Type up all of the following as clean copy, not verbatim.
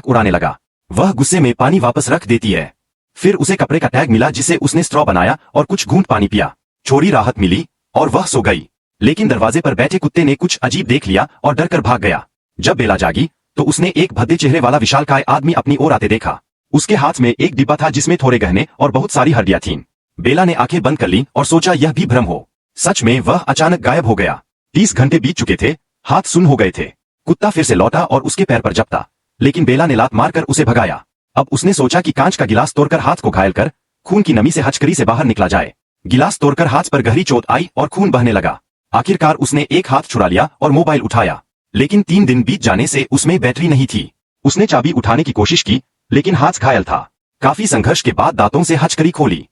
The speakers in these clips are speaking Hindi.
मजाक उड़ाने लगा। वह गुस्से में पानी वापस रख देती है। फिर उसे कपड़े का टैग मिला जिसे उसने स्ट्रॉ बनाया और कुछ घूंट पानी पिया। थोड़ी राहत मिली और वह सो गई। लेकिन दरवाजे पर बैठे कुत्ते ने कुछ अजीब देख लिया और डरकर भाग गया। जब बेला जागी तो उसने एक भद्दे चेहरे वाला विशालकाय आदमी अपनी ओर आते देखा। उसके हाथ में एक डिब्बा था जिसमें थोड़े गहने और बहुत सारी हड्डियां थीं। बेला ने आंखें बंद कर ली और सोचा यह भी भ्रम हो। सच में वह अचानक गायब हो गया। 30 घंटे बीत चुके थे, हाथ सुन्न हो गए थे। कुत्ता फिर से लौटा और उसके पैर पर जपटा, लेकिन बेला ने लात मारकर उसे भगाया। अब उसने सोचा कि कांच का गिलास तोड़कर हाथ को घायल कर खून की नमी से हचकरी से बाहर निकला जाए। गिलास तोड़कर हाथ पर गहरी चोट आई और खून बहने लगा। आखिरकार उसने एक हाथ छुड़ा लिया और मोबाइल उठाया, लेकिन 3 दिन बीत जाने से उसमें बैटरी नहीं थी। उसने चाबी उठाने की कोशिश की, लेकिन हाथ घायल था। काफी संघर्ष के बाद दांतों से हचकरी खोली।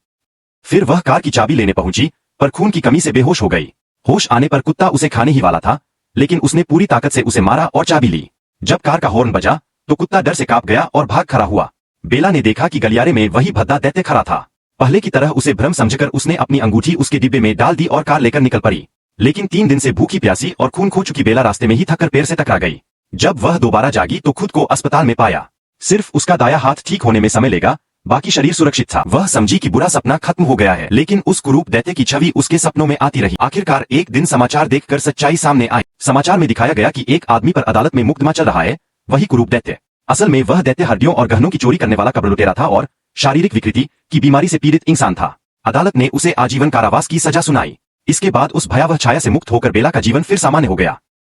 फिर वह कार की चाबी लेने पहुंची, पर खून की कमी से बेहोश हो गई। होश आने पर कुत्ता उसे खाने ही वाला था, लेकिन उसने पूरी ताकत से उसे मारा और चाबी ली। जब कार का हॉर्न बजा तो कुत्ता डर से कांप गया और भाग खड़ा हुआ। बेला ने देखा कि गलियारे में वही भद्दा दैत्य खड़ा था। पहले की तरह उसे भ्रम समझकर उसने अपनी अंगूठी उसके डिब्बे में डाल दी और कार लेकर निकल पड़ी। लेकिन 3 दिन से भूखी प्यासी और खून खो चुकी बेला रास्ते में ही थककर पैर से टकरा गई। जब वह दोबारा जागी तो खुद को अस्पताल में पाया। सिर्फ उसका दायां हाथ ठीक होने में समय लेगा, बाकी शरीर सुरक्षित था। वह समझी कि बुरा सपना खत्म हो गया है, लेकिन उस कुरूप दैत्य की छवि उसके सपनों में आती रही। आखिरकार एक दिन समाचार देखकर सच्चाई सामने आई। समाचार में दिखाया गया कि एक आदमी पर अदालत में मुकदमा चल रहा है, वही कुरूप दैत्य। असल में वह दैत्य हड्डियों और गहनों की चोरी करने वाला कब्र लुटेरा था और शारीरिक विकृति की बीमारी से पीड़ित इंसान था। अदालत ने उसे आजीवन कारावास की सजा सुनाई। इसके बाद उस भयावह छाया से मुक्त होकर बेला का जीवन फिर सामान्य हो गया।